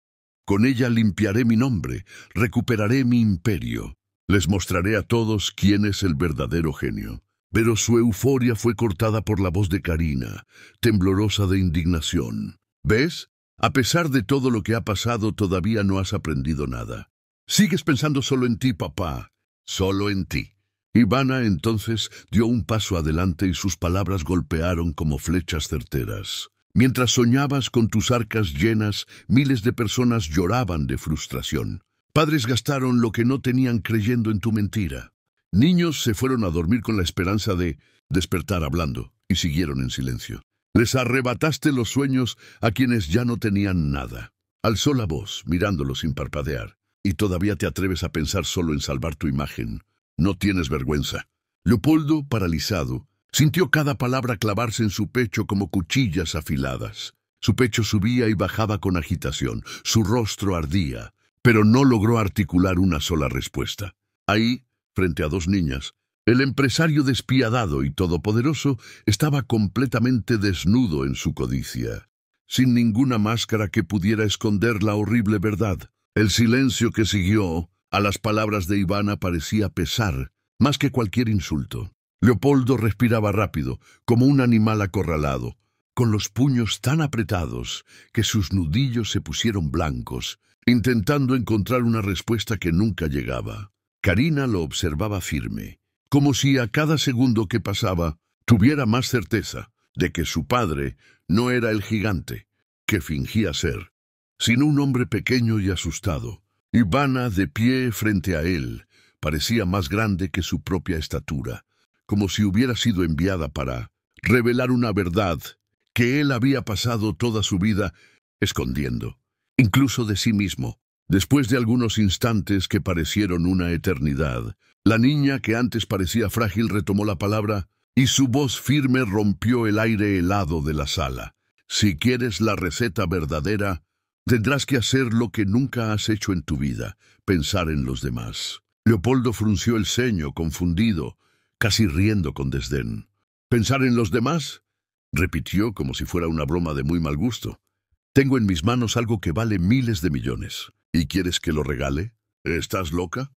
«Con ella limpiaré mi nombre, recuperaré mi imperio. Les mostraré a todos quién es el verdadero genio». Pero su euforia fue cortada por la voz de Karina, temblorosa de indignación. ¿Ves? A pesar de todo lo que ha pasado, todavía no has aprendido nada. Sigues pensando solo en ti, papá. Solo en ti. Ivana entonces dio un paso adelante y sus palabras golpearon como flechas certeras. Mientras soñabas con tus arcas llenas, miles de personas lloraban de frustración. Padres gastaron lo que no tenían creyendo en tu mentira. Niños se fueron a dormir con la esperanza de despertar hablando y siguieron en silencio. Les arrebataste los sueños a quienes ya no tenían nada. Alzó la voz, mirándolo sin parpadear. Y todavía te atreves a pensar solo en salvar tu imagen. No tienes vergüenza. Leopoldo, paralizado, sintió cada palabra clavarse en su pecho como cuchillas afiladas. Su pecho subía y bajaba con agitación. Su rostro ardía, pero no logró articular una sola respuesta. Ahí, frente a dos niñas, el empresario despiadado y todopoderoso estaba completamente desnudo en su codicia, sin ninguna máscara que pudiera esconder la horrible verdad. El silencio que siguió a las palabras de Ivana parecía pesar más que cualquier insulto. Leopoldo respiraba rápido, como un animal acorralado, con los puños tan apretados que sus nudillos se pusieron blancos, intentando encontrar una respuesta que nunca llegaba. Karina lo observaba firme, como si a cada segundo que pasaba tuviera más certeza de que su padre no era el gigante que fingía ser, sino un hombre pequeño y asustado. Ivana, de pie frente a él, parecía más grande que su propia estatura, como si hubiera sido enviada para revelar una verdad que él había pasado toda su vida escondiendo, incluso de sí mismo. Después de algunos instantes que parecieron una eternidad, la niña que antes parecía frágil retomó la palabra y su voz firme rompió el aire helado de la sala. Si quieres la receta verdadera, tendrás que hacer lo que nunca has hecho en tu vida, pensar en los demás. Leopoldo frunció el ceño, confundido, casi riendo con desdén. ¿Pensar en los demás?, repitió como si fuera una broma de muy mal gusto. Tengo en mis manos algo que vale miles de millones. ¿Y quieres que lo regale? ¿Estás loca?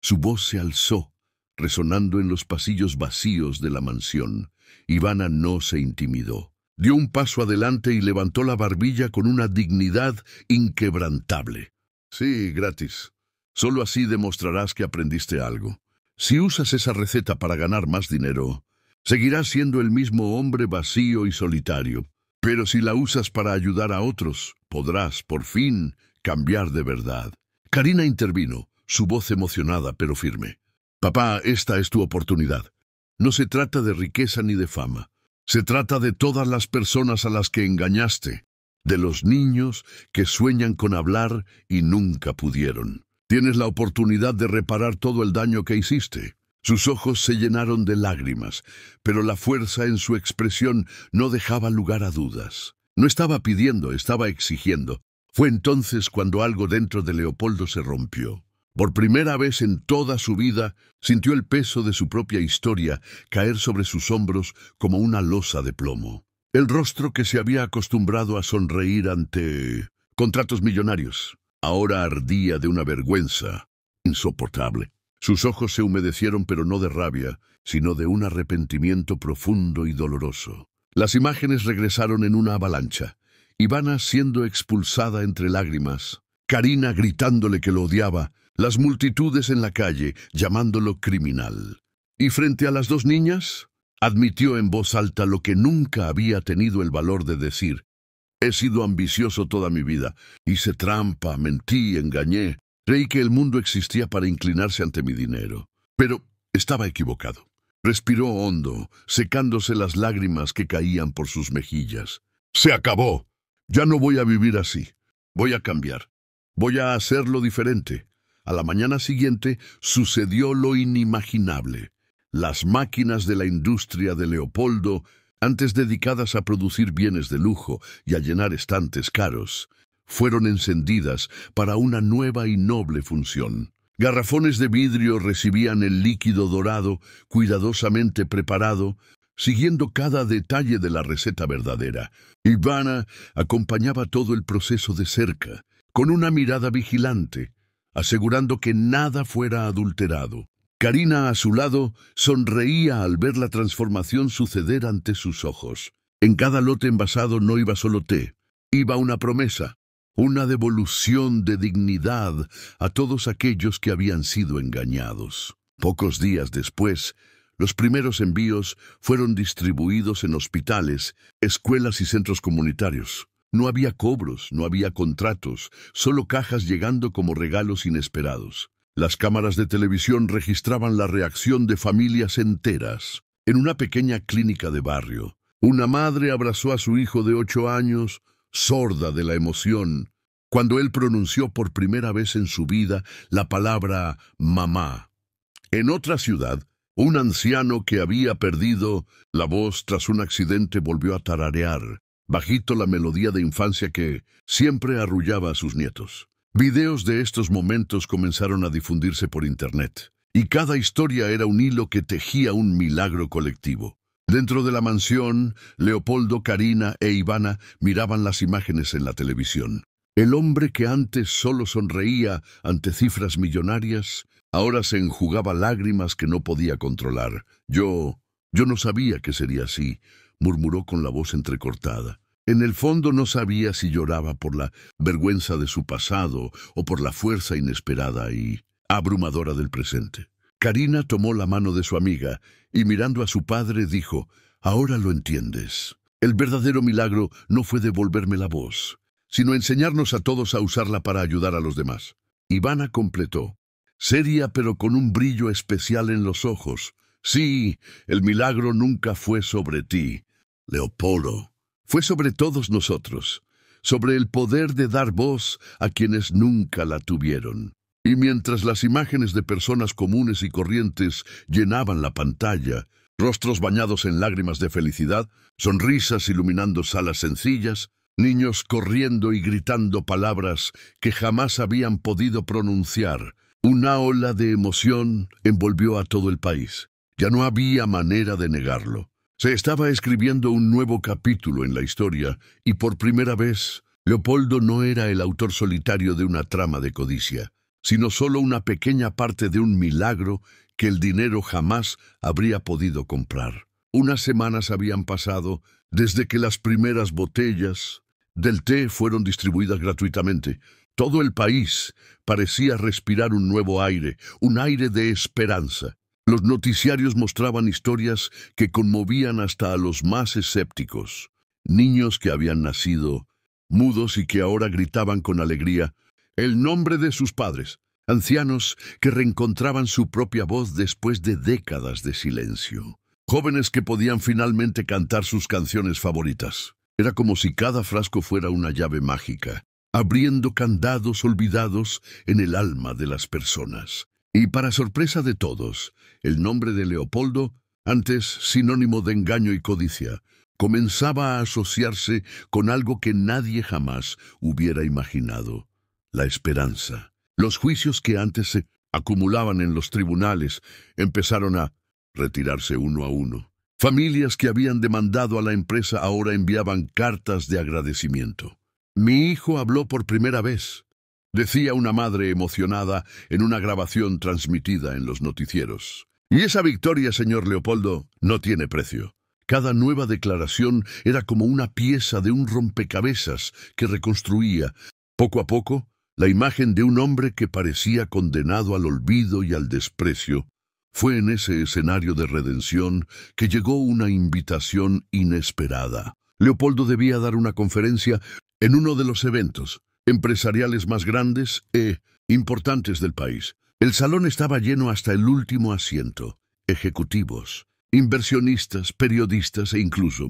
Su voz se alzó, resonando en los pasillos vacíos de la mansión. Ivana no se intimidó. Dio un paso adelante y levantó la barbilla con una dignidad inquebrantable. Sí, gratis. Solo así demostrarás que aprendiste algo. Si usas esa receta para ganar más dinero, seguirás siendo el mismo hombre vacío y solitario. Pero si la usas para ayudar a otros, podrás, por fin, cambiar de verdad. Karina intervino, su voz emocionada pero firme. Papá, esta es tu oportunidad. No se trata de riqueza ni de fama. Se trata de todas las personas a las que engañaste, de los niños que sueñan con hablar y nunca pudieron. Tienes la oportunidad de reparar todo el daño que hiciste. Sus ojos se llenaron de lágrimas, pero la fuerza en su expresión no dejaba lugar a dudas. No estaba pidiendo, estaba exigiendo. Fue entonces cuando algo dentro de Leopoldo se rompió. Por primera vez en toda su vida, sintió el peso de su propia historia caer sobre sus hombros como una losa de plomo. El rostro que se había acostumbrado a sonreír ante contratos millonarios, ahora ardía de una vergüenza insoportable. Sus ojos se humedecieron, pero no de rabia, sino de un arrepentimiento profundo y doloroso. Las imágenes regresaron en una avalancha. Ivana siendo expulsada entre lágrimas, Karina gritándole que lo odiaba, las multitudes en la calle llamándolo criminal. Y frente a las dos niñas, admitió en voz alta lo que nunca había tenido el valor de decir. He sido ambicioso toda mi vida. Hice trampa, mentí, engañé. Creí que el mundo existía para inclinarse ante mi dinero. Pero estaba equivocado. Respiró hondo, secándose las lágrimas que caían por sus mejillas. Se acabó. Ya no voy a vivir así. Voy a cambiar. Voy a hacerlo diferente. A la mañana siguiente sucedió lo inimaginable. Las máquinas de la industria de Leopoldo, antes dedicadas a producir bienes de lujo y a llenar estantes caros, fueron encendidas para una nueva y noble función. Garrafones de vidrio recibían el líquido dorado, cuidadosamente preparado, siguiendo cada detalle de la receta verdadera. Ivana acompañaba todo el proceso de cerca, con una mirada vigilante, asegurando que nada fuera adulterado. Karina, a su lado, sonreía al ver la transformación suceder ante sus ojos. En cada lote envasado no iba solo té, Iba una promesa, una devolución de dignidad a todos aquellos que habían sido engañados. Pocos días después, los primeros envíos fueron distribuidos en hospitales, escuelas y centros comunitarios. No había cobros, no había contratos, solo cajas llegando como regalos inesperados. Las cámaras de televisión registraban la reacción de familias enteras. En una pequeña clínica de barrio, una madre abrazó a su hijo de 8 años, sorda de la emoción, cuando él pronunció por primera vez en su vida la palabra mamá. En otra ciudad, un anciano que había perdido la voz tras un accidente volvió a tararear, bajito, la melodía de infancia que siempre arrullaba a sus nietos. Videos de estos momentos comenzaron a difundirse por Internet, y cada historia era un hilo que tejía un milagro colectivo. Dentro de la mansión, Leopoldo, Karina e Ivana miraban las imágenes en la televisión. El hombre que antes solo sonreía ante cifras millonarias, ahora se enjugaba lágrimas que no podía controlar. Yo no sabía que sería así, murmuró con la voz entrecortada. En el fondo no sabía si lloraba por la vergüenza de su pasado o por la fuerza inesperada y abrumadora del presente. Karina tomó la mano de su amiga y mirando a su padre dijo: «Ahora lo entiendes. El verdadero milagro no fue devolverme la voz, sino enseñarnos a todos a usarla para ayudar a los demás». Ivana completó, seria pero con un brillo especial en los ojos: «Sí, el milagro nunca fue sobre ti, Leopoldo. Fue sobre todos nosotros, sobre el poder de dar voz a quienes nunca la tuvieron». Y mientras las imágenes de personas comunes y corrientes llenaban la pantalla, rostros bañados en lágrimas de felicidad, sonrisas iluminando salas sencillas, niños corriendo y gritando palabras que jamás habían podido pronunciar, una ola de emoción envolvió a todo el país. Ya no había manera de negarlo. Se estaba escribiendo un nuevo capítulo en la historia y por primera vez, Leopoldo no era el autor solitario de una trama de codicia, sino solo una pequeña parte de un milagro que el dinero jamás habría podido comprar. Unas semanas habían pasado desde que las primeras botellas del té fueron distribuidas gratuitamente. Todo el país parecía respirar un nuevo aire, un aire de esperanza. Los noticiarios mostraban historias que conmovían hasta a los más escépticos. Niños que habían nacido mudos y que ahora gritaban con alegría el nombre de sus padres. Ancianos que reencontraban su propia voz después de décadas de silencio. Jóvenes que podían finalmente cantar sus canciones favoritas. Era como si cada frasco fuera una llave mágica, abriendo candados olvidados en el alma de las personas. Y para sorpresa de todos, el nombre de Leopoldo, antes sinónimo de engaño y codicia, comenzaba a asociarse con algo que nadie jamás hubiera imaginado: la esperanza. Los juicios que antes se acumulaban en los tribunales empezaron a retirarse uno a uno. Familias que habían demandado a la empresa ahora enviaban cartas de agradecimiento. «Mi hijo habló por primera vez», decía una madre emocionada en una grabación transmitida en los noticieros. «Y esa victoria, señor Leopoldo, no tiene precio». Cada nueva declaración era como una pieza de un rompecabezas que reconstruía, poco a poco, la imagen de un hombre que parecía condenado al olvido y al desprecio. Fue en ese escenario de redención que llegó una invitación inesperada. Leopoldo debía dar una conferencia en uno de los eventos empresariales más grandes e importantes del país. El salón estaba lleno hasta el último asiento. Ejecutivos, inversionistas, periodistas e incluso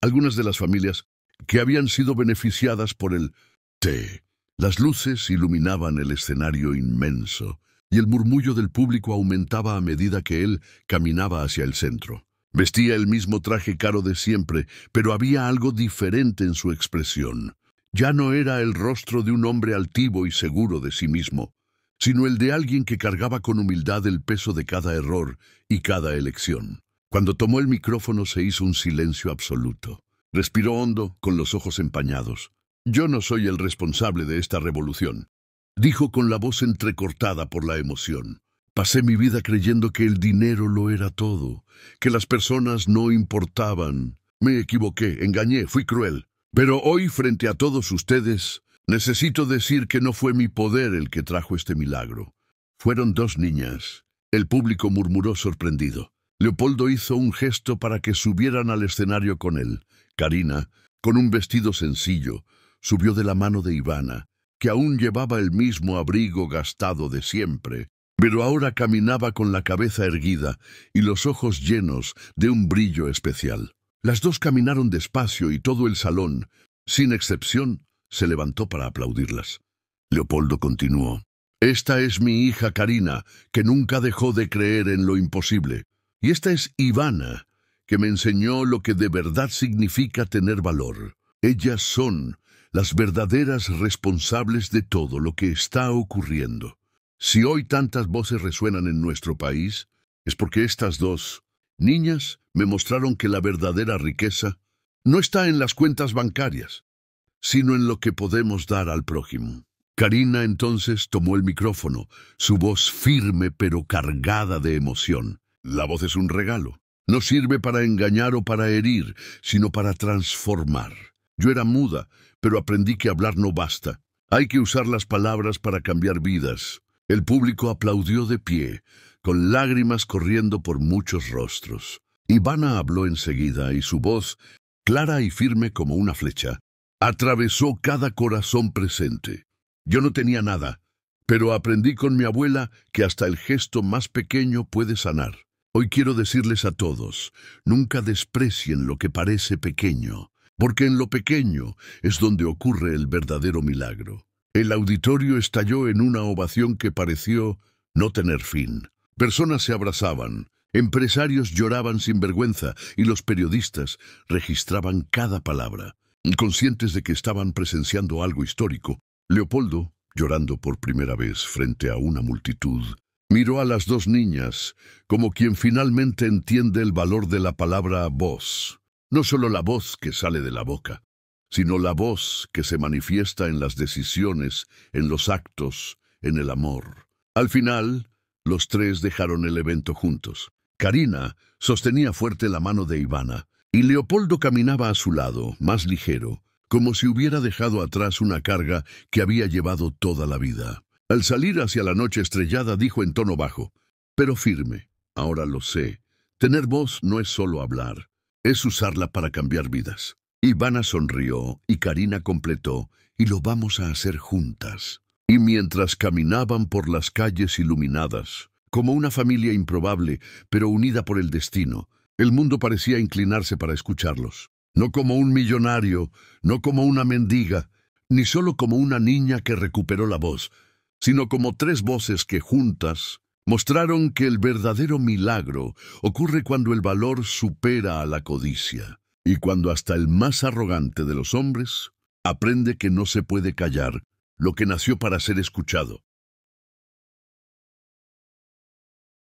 algunas de las familias que habían sido beneficiadas por el té. Las luces iluminaban el escenario inmenso, y el murmullo del público aumentaba a medida que él caminaba hacia el centro. Vestía el mismo traje caro de siempre, pero había algo diferente en su expresión. Ya no era el rostro de un hombre altivo y seguro de sí mismo, sino el de alguien que cargaba con humildad el peso de cada error y cada elección. Cuando tomó el micrófono se hizo un silencio absoluto. Respiró hondo, con los ojos empañados. «Yo no soy el responsable de esta revolución», dijo con la voz entrecortada por la emoción. «Pasé mi vida creyendo que el dinero lo era todo, que las personas no importaban. Me equivoqué, engañé, fui cruel. Pero hoy, frente a todos ustedes, necesito decir que no fue mi poder el que trajo este milagro. Fueron dos niñas. El público murmuró sorprendido. Leopoldo hizo un gesto para que subieran al escenario con él. Karina, con un vestido sencillo, subió de la mano de Ivana, que aún llevaba el mismo abrigo gastado de siempre, pero ahora caminaba con la cabeza erguida y los ojos llenos de un brillo especial. Las dos caminaron despacio y todo el salón, sin excepción, se levantó para aplaudirlas. Leopoldo continuó. Esta es mi hija Karina, que nunca dejó de creer en lo imposible. Y esta es Ivana, que me enseñó lo que de verdad significa tener valor. Ellas son las verdaderas responsables de todo lo que está ocurriendo. Si hoy tantas voces resuenan en nuestro país, es porque estas dos niñas me mostraron que la verdadera riqueza no está en las cuentas bancarias, sino en lo que podemos dar al prójimo. Karina entonces tomó el micrófono, su voz firme pero cargada de emoción. La voz es un regalo. No sirve para engañar o para herir, sino para transformar. Yo era muda, pero aprendí que hablar no basta. Hay que usar las palabras para cambiar vidas. El público aplaudió de pie, con lágrimas corriendo por muchos rostros. Ivana habló enseguida y su voz, clara y firme como una flecha, atravesó cada corazón presente. Yo no tenía nada, pero aprendí con mi abuela que hasta el gesto más pequeño puede sanar. Hoy quiero decirles a todos, nunca desprecien lo que parece pequeño, porque en lo pequeño es donde ocurre el verdadero milagro. El auditorio estalló en una ovación que pareció no tener fin. Personas se abrazaban, empresarios lloraban sin vergüenza y los periodistas registraban cada palabra. Conscientes de que estaban presenciando algo histórico, Leopoldo, llorando por primera vez frente a una multitud, miró a las dos niñas como quien finalmente entiende el valor de la palabra voz. No solo la voz que sale de la boca, sino la voz que se manifiesta en las decisiones, en los actos, en el amor. Al final, los tres dejaron el evento juntos. Karina sostenía fuerte la mano de Ivana, y Leopoldo caminaba a su lado, más ligero, como si hubiera dejado atrás una carga que había llevado toda la vida. Al salir hacia la noche estrellada dijo en tono bajo, pero firme, ahora lo sé, tener voz no es solo hablar, es usarla para cambiar vidas. Ivana sonrió y Karina completó, y lo vamos a hacer juntas. Y mientras caminaban por las calles iluminadas, como una familia improbable, pero unida por el destino, el mundo parecía inclinarse para escucharlos. No como un millonario, no como una mendiga, ni solo como una niña que recuperó la voz, sino como tres voces que juntas mostraron que el verdadero milagro ocurre cuando el valor supera a la codicia, y cuando hasta el más arrogante de los hombres aprende que no se puede callar lo que nació para ser escuchado.